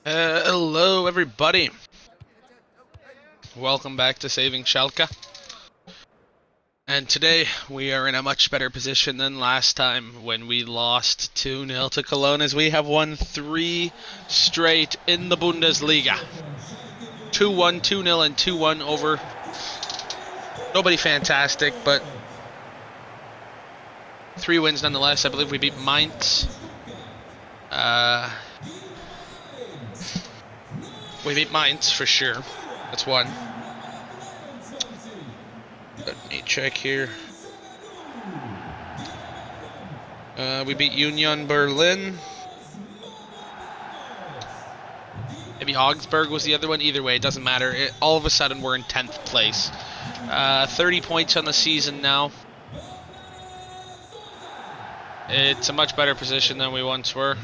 Hello, everybody. Welcome back to Saving Schalke. And today we are in a much better position than last time when we lost 2-0 to Cologne, as we have won 3 straight in the Bundesliga. 2-1, 2-0, and 2-1 over nobody fantastic, but 3 wins nonetheless. I believe we beat Mainz. We beat Mainz for sure. That's one. Let me check here. We beat Union Berlin. Maybe Augsburg was the other one. Either way, it doesn't matter. All of a sudden, we're in 10th place. 30 points on the season now. It's a much better position than we once were.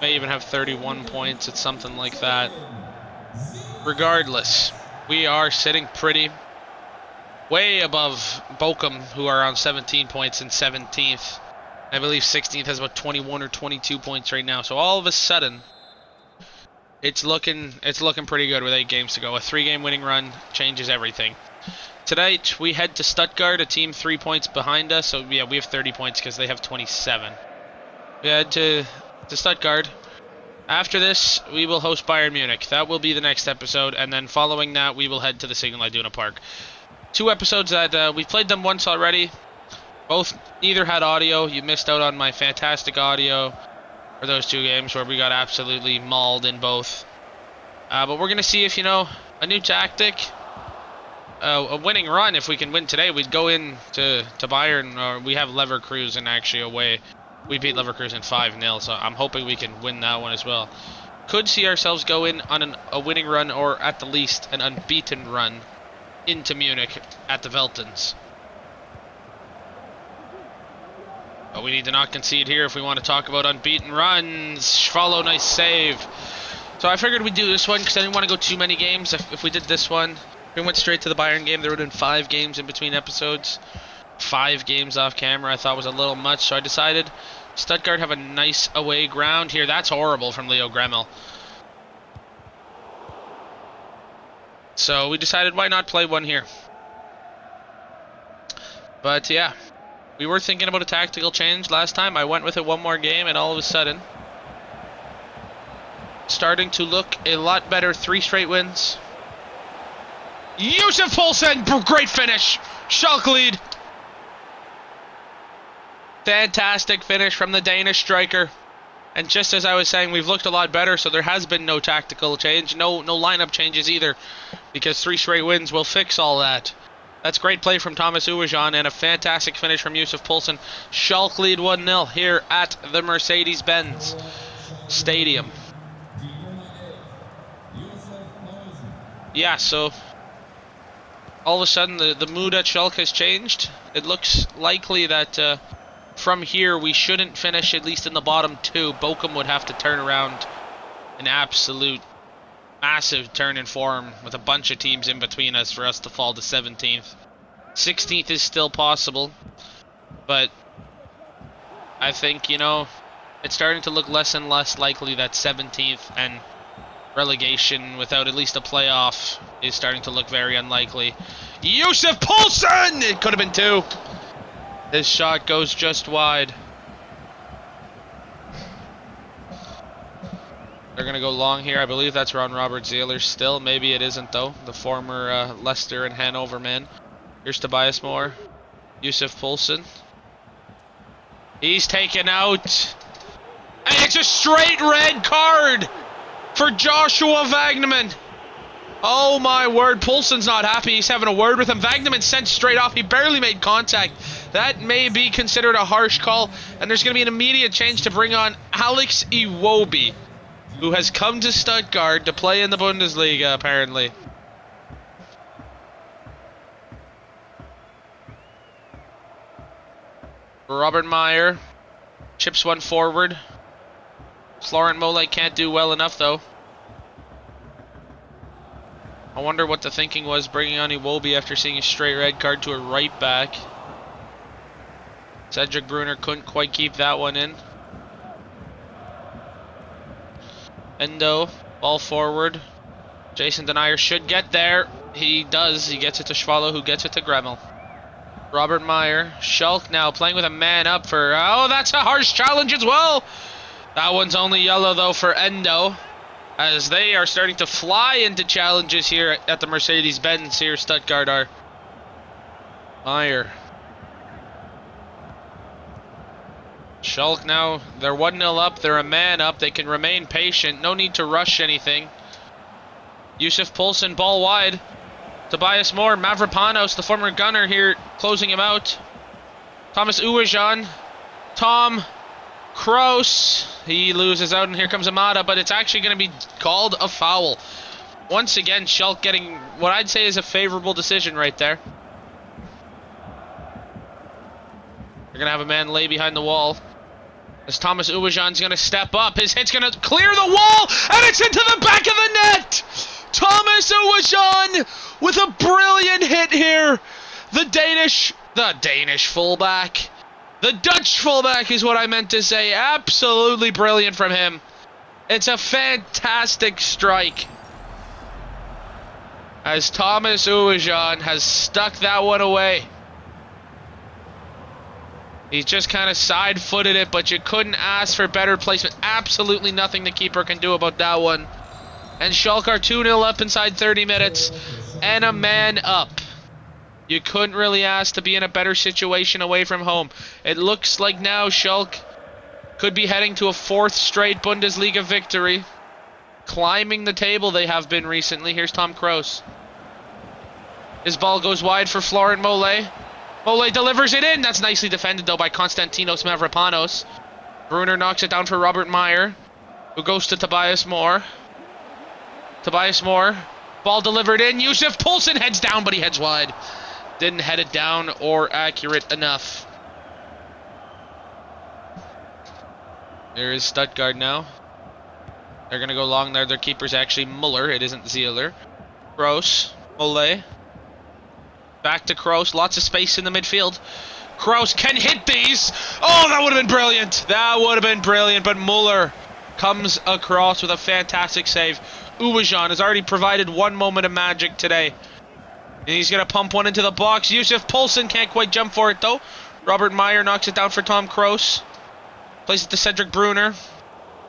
May even have 31 points. It's something like that. Regardless, we are sitting pretty. Way above Bochum, who are on 17 points in 17th. I believe 16th has about 21 or 22 points right now. So all of a sudden, it's looking pretty good with 8 games to go. A 3-game winning run changes everything. Tonight, we head to Stuttgart, a team 3 points behind us. So yeah, we have 30 points because they have 27. We head to Stuttgart. After this, we will host Bayern Munich. That will be the next episode. And then following that, we will head to the Signal Iduna Park. 2 episodes that we've played them once already. Neither had audio. You missed out on my fantastic audio for those 2 games where we got absolutely mauled in both. But we're going to see if, a new tactic, a winning run. If we can win today, we'd go in to Bayern, or we have Leverkusen actually away. We beat Leverkusen 5-0, so I'm hoping we can win that one as well. Could see ourselves go in on a winning run, or at the least an unbeaten run into Munich at the Veltins. But we need to not concede here if we want to talk about unbeaten runs. Follow, nice save. So I figured we'd do this one because I didn't want to go too many games. If we did this one, if we went straight to the Bayern game, there would have been 5 games in between episodes. 5 games off camera I thought was a little much, so I decided Stuttgart have a nice away ground here. That's horrible from Leo Gremmel. So we decided, why not play one here? But yeah, we were thinking about a tactical change last time. I went with it one more game, and all of a sudden, starting to look a lot better. 3 straight wins. Yusuf Poulsen, great finish. Schalke lead. Fantastic finish from the Danish striker. And just as I was saying, we've looked a lot better, so there has been no tactical change, no lineup changes either, because 3 straight wins will fix all that. That's great play from Thomas Uwejan and a fantastic finish from Yusuf Poulsen. Schalke lead 1-0 here at the Mercedes-Benz Stadium. Yeah, so all of a sudden the mood at Schalke has changed. It looks likely that from here we shouldn't finish at least in the bottom 2. Bochum would have to turn around an absolute massive turn in form with a bunch of teams in between us for us to fall to 17th. 16th is still possible, but I think, it's starting to look less and less likely that 17th and relegation without at least a playoff is starting to look very unlikely. Yusuf Poulsen! It could have been 2. This shot goes just wide. They're going to go long here. I believe that's Ron Robert Zieler still. Maybe it isn't, though. The former Leicester and Hanover man. Here's Tobias Moore. Yusuf Poulsen. He's taken out. And it's a straight red card for Joshua Wagnerman. Oh my word. Poulsen's not happy. He's having a word with him. Wagnerman sent straight off. He barely made contact. That may be considered a harsh call. And there's going to be an immediate change to bring on Alex Iwobi, who has come to Stuttgart to play in the Bundesliga, apparently. Robert Meyer chips one forward. Florent Mole can't do well enough, though. I wonder what the thinking was bringing on Iwobi after seeing a straight red card to a right back. Cedric Brunner couldn't quite keep that one in. Endo, ball forward. Jason Denier should get there. He does. He gets it to Schwallow, who gets it to Gremmel. Robert Meyer. Schalke now playing with a man up for... Oh, that's a harsh challenge as well. That one's only yellow, though, for Endo, as they are starting to fly into challenges here at the Mercedes-Benz here. Stuttgart are. Meyer. Schalke now, they're 1-0 up. They're a man up. They can remain patient. No need to rush anything. Yusuf Poulsen, ball wide. Tobias Moore, Mavropanos, the former gunner here, closing him out. Thomas Uwajan. Tom Kroos. He loses out, and here comes Amada, but it's actually going to be called a foul. Once again, Schalke getting what I'd say is a favorable decision right there. They're going to have a man lay behind the wall. As Thomas Uwajan's going to step up. His hit's going to clear the wall, and it's into the back of the net! Thomas Uwajan with a brilliant hit here. The Danish fullback. The Dutch fullback is what I meant to say. Absolutely brilliant from him. It's a fantastic strike. As Thomas Uwajan has stuck that one away. He just kind of side-footed it, but you couldn't ask for better placement. Absolutely nothing the keeper can do about that one. And Schalke are 2-0 up inside 30 minutes, and a man up. You couldn't really ask to be in a better situation away from home. It looks like now Schalke could be heading to a 4th straight Bundesliga victory. Climbing the table they have been recently. Here's Tom Kroos. His ball goes wide for Florent Mole. Mole delivers it in. That's nicely defended, though, by Konstantinos Mavropanos. Brunner knocks it down for Robert Meyer, who goes to Tobias Moore. Tobias Moore. Ball delivered in. Yusuf Poulsen heads down, but he heads wide. Didn't head it down or accurate enough. There is Stuttgart now. They're going to go long there. Their keeper's actually Muller. It isn't Zieler. Kroos. Mole. Back to Kroos. Lots of space in the midfield. Kroos can hit these. Oh, that would have been brilliant. That would have been brilliant. But Muller comes across with a fantastic save. Uwajan has already provided one moment of magic today. And he's going to pump one into the box. Yusuf Poulsen can't quite jump for it, though. Robert Meyer knocks it down for Tom Kroos. Plays it to Cedric Brunner.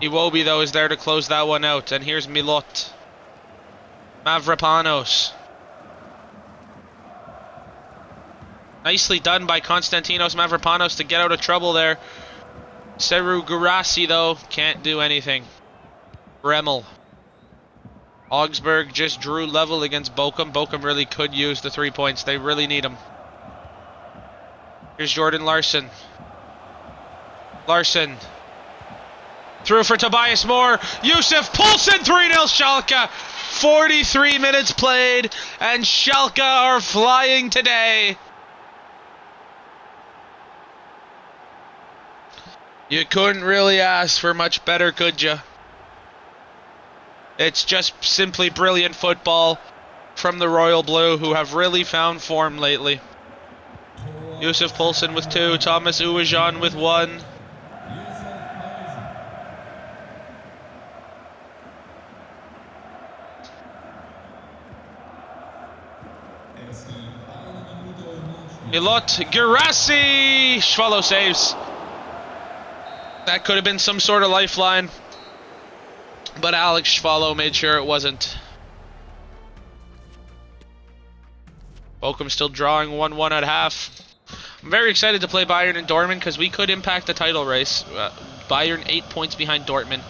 Iwobi, though, is there to close that one out. And here's Milot. Mavropanos. Nicely done by Konstantinos Mavropanos to get out of trouble there. Seru Gurasi, though, can't do anything. Bremmel. Augsburg just drew level against Bochum. Bochum really could use the 3 points. They really need them. Here's Jordan Larsson. Larsson. Through for Tobias Moore. Yusuf Poulsen, 3-0 Schalke. 43 minutes played, and Schalke are flying today. You couldn't really ask for much better, could you? It's just simply brilliant football from the Royal Blue, who have really found form lately. Yusuf Poulsen with 2, Thomas Uwajan with 1. Milot Gurasi! Schwallow saves. That could have been some sort of lifeline, but Alex Schwallow made sure it wasn't. Bochum still drawing 1-1 at half. I'm very excited to play Bayern and Dortmund because we could impact the title race. Bayern 8 points behind Dortmund.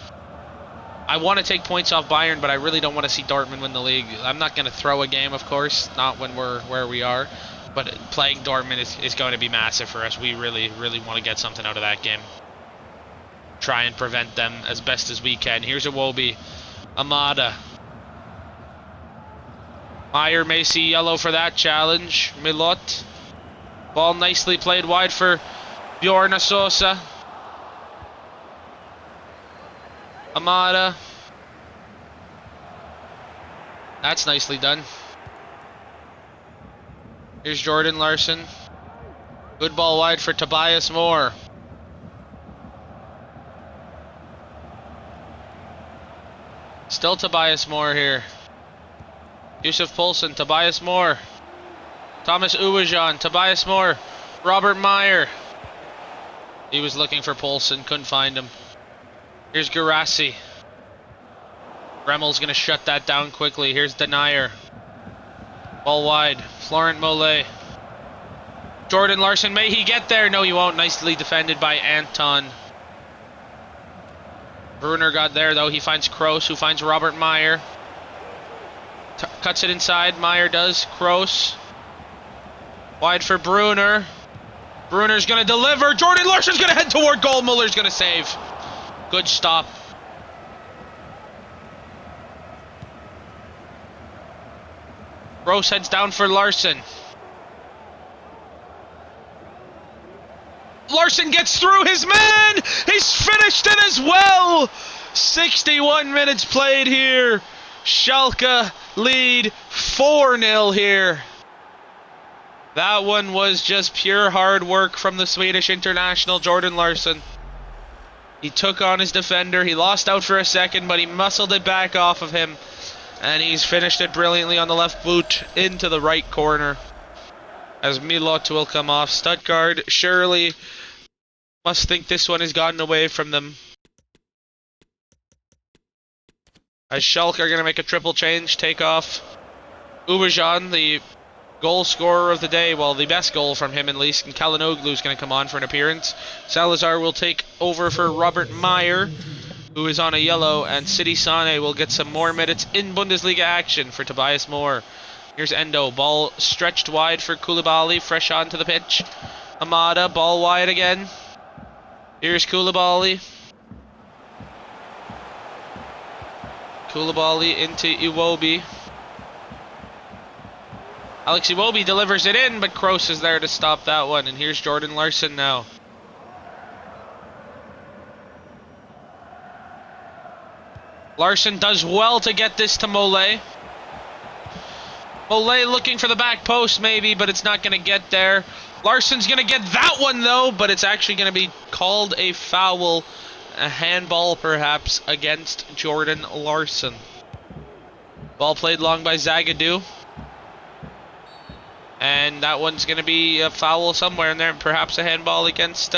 I want to take points off Bayern, but I really don't want to see Dortmund win the league. I'm not going to throw a game, of course, not when we're where we are. But playing Dortmund is going to be massive for us. We really, really want to get something out of that game. Try and prevent them as best as we can. Here's Iwobi. Amada. Meyer may see yellow for that challenge. Milot. Ball nicely played wide for Bjorn Sosa. Amada. That's nicely done. Here's Jordan Larsson. Good ball wide for Tobias Moore. Still Tobias Moore here. Yusuf Poulsen, Tobias Moore. Thomas Uwajan, Tobias Moore. Robert Meyer. He was looking for Poulsen, couldn't find him. Here's Garassi. Remmel's going to shut that down quickly. Here's Denier. Ball wide. Florent Mollet. Jordan Larson, may he get there? No, he won't. Nicely defended by Anton. Brunner got there, though. He finds Kroos, who finds Robert Meyer. Cuts it inside. Meyer does. Kroos. Wide for Brunner. Brunner's going to deliver. Jordan Larson's going to head toward goal. Muller's going to save. Good stop. Kroos heads down for Larson. Larson gets through his man! He's finished it as well! 61 minutes played here. Schalke lead 4-0 here. That one was just pure hard work from the Swedish international, Jordan Larson. He took on his defender. He lost out for a second, but he muscled it back off of him. And he's finished it brilliantly on the left boot into the right corner. As Milot will come off. Stuttgart surely must think this one has gotten away from them. As Schalke are going to make a triple change, take off Uwajan, the goal scorer of the day. Well, the best goal from him at least. And Kalinoglu is going to come on for an appearance. Salazar will take over for Robert Meyer, who is on a yellow, and City Sane will get some more minutes in Bundesliga action for Tobias Moore. Here's Endo, ball stretched wide for Koulibaly, fresh onto the pitch. Amada, ball wide again. Here's Koulibaly. Koulibaly into Iwobi. Alex Iwobi delivers it in, but Kroos is there to stop that one. And here's Jordan Larson now. Larson does well to get this to Mollet. Mollet looking for the back post maybe, but it's not going to get there. Larson's going to get that one though, but it's actually going to be called a foul. A handball perhaps against Jordan Larson. Ball played long by Zagadou. And that one's going to be a foul somewhere in there. Perhaps a handball against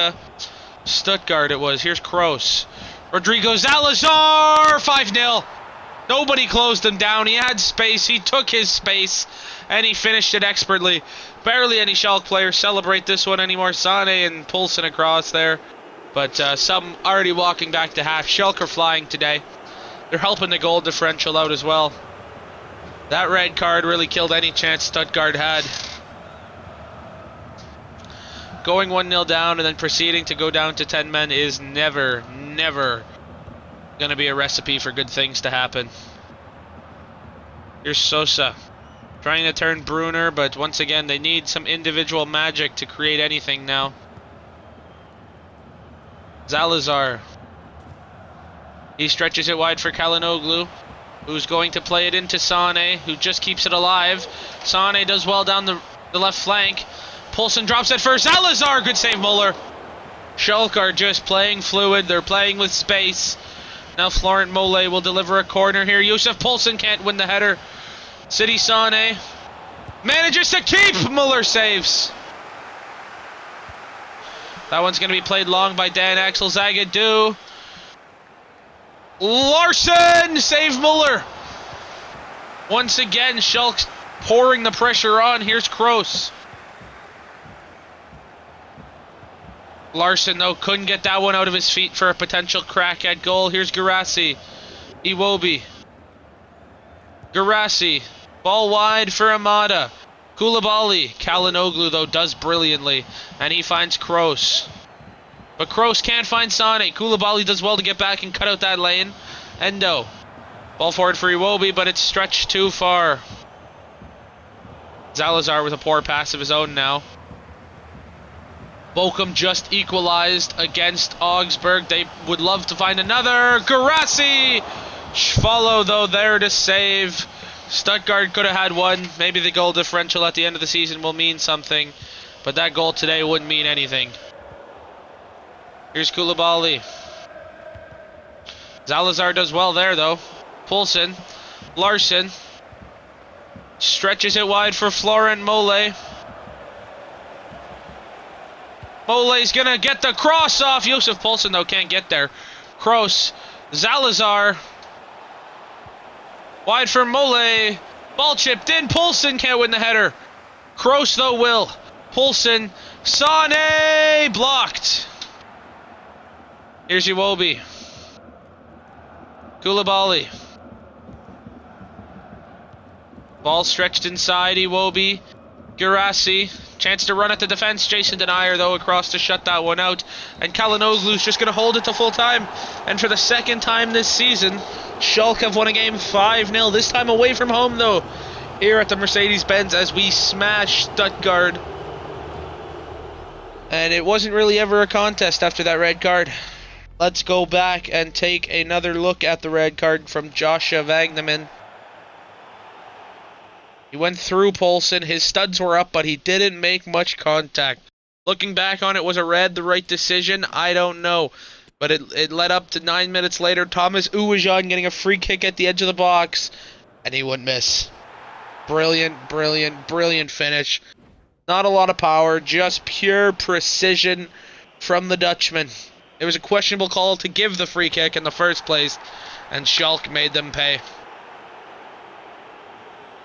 Stuttgart it was. Here's Kroos. Rodrigo Salazar, 5-0. Nobody closed him down. He had space. He took his space. And he finished it expertly. Barely any Schalke players celebrate this one anymore. Sane and Poulsen across there. But some already walking back to half. Schalke are flying today. They're helping the goal differential out as well. That red card really killed any chance Stuttgart had. Going 1-0 down and then proceeding to go down to 10 men is never going to be a recipe for good things to happen. Here's Sosa. Trying to turn Brunner, but once again, they need some individual magic to create anything now. Salazar. He stretches it wide for Kalinoglu, who's going to play it into Sane, who just keeps it alive. Sane does well down the left flank. Poulsen drops it for Salazar. Good save, Muller. Schalke are just playing fluid. They're playing with space. Now Florent Mollet will deliver a corner here. Yusuf Poulsen can't win the header. City Sane manages to keep. Muller saves. That one's going to be played long by Dan Axel Zagadou. Larson! Save Muller. Once again, Schalke's pouring the pressure on. Here's Kroos. Larson, though, couldn't get that one out of his feet for a potential crack at goal. Here's Garassi. Iwobi. Garassi. Ball wide for Amada. Koulibaly. Kalinoglu, though, does brilliantly. And he finds Kroos. But Kroos can't find Sane. Koulibaly does well to get back and cut out that lane. Endo. Ball forward for Iwobi, but it's stretched too far. Salazar with a poor pass of his own now. Bochum just equalized against Augsburg. They would love to find another. Garassi! Follow, though, there to save. Stuttgart could have had one. Maybe the goal differential at the end of the season will mean something. But that goal today wouldn't mean anything. Here's Koulibaly. Salazar does well there, though. Poulsen. Larson. Stretches it wide for Florent Mole. Mole's gonna get the cross off. Yusuf Poulsen, though, can't get there. Kroos. Zalazar. Wide for Mole. Ball chipped in. Poulsen can't win the header. Kroos, though, will. Poulsen. Sane! Blocked. Here's Iwobi. Koulibaly. Ball stretched inside. Iwobi. Girassi. Chance to run at the defense. Jason Denier, though, across to shut that one out. And Kalinoglu's just going to hold it to full time. And for the second time this season, Schalke have won a game 5-0. This time away from home, though, here at the Mercedes-Benz as we smash Stuttgart. And it wasn't really ever a contest after that red card. Let's go back and take another look at the red card from Joshua Wagnerman. He went through Poulsen. His studs were up, but he didn't make much contact. Looking back on it, was a red the right decision? I don't know. But it led up to 9 minutes later. Thomas Uwajan getting a free kick at the edge of the box. And he wouldn't miss. Brilliant, brilliant, brilliant finish. Not a lot of power, just pure precision from the Dutchman. It was a questionable call to give the free kick in the first place, and Schalke made them pay.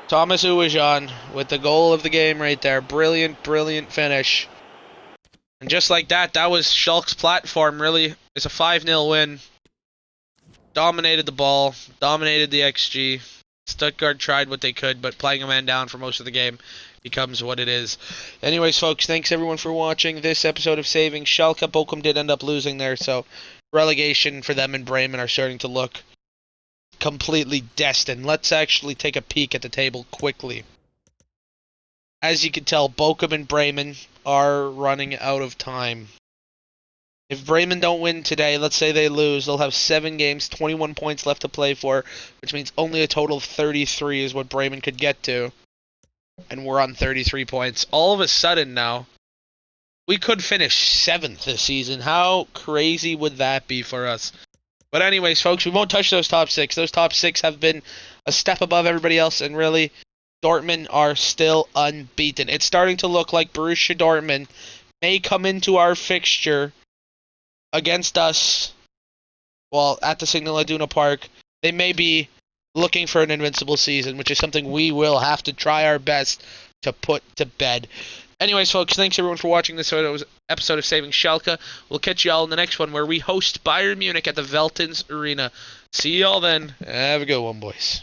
Thomas Uwajan with the goal of the game right there. Brilliant, brilliant finish. And just like that, that was Schalke's platform, really. It's a 5-0 win. Dominated the ball, dominated the XG. Stuttgart tried what they could, but playing a man down for most of the game becomes what it is. Anyways, folks, thanks everyone for watching this episode of Saving Schalke. Bochum did end up losing there, so relegation for them and Bremen are starting to look completely destined. Let's actually take a peek at the table quickly. As you can tell, Bochum and Bremen are running out of time. If Bremen don't win today, let's say they lose, they'll have 7 games, 21 points left to play for, which means only a total of 33 is what Bremen could get to. And we're on 33 points. All of a sudden now, we could finish 7th this season. How crazy would that be for us? But anyways, folks, we won't touch those top 6. Those top 6 have been a step above everybody else, and really, Dortmund are still unbeaten. It's starting to look like Borussia Dortmund may come into our fixture against us, well, at the Signal Iduna Park. They may be looking for an invincible season, which is something we will have to try our best to put to bed. Anyways, folks, thanks everyone for watching this episode of Saving Schalke. We'll catch y'all in the next one where we host Bayern Munich at the Veltins Arena. See y'all then. Have a good one, boys.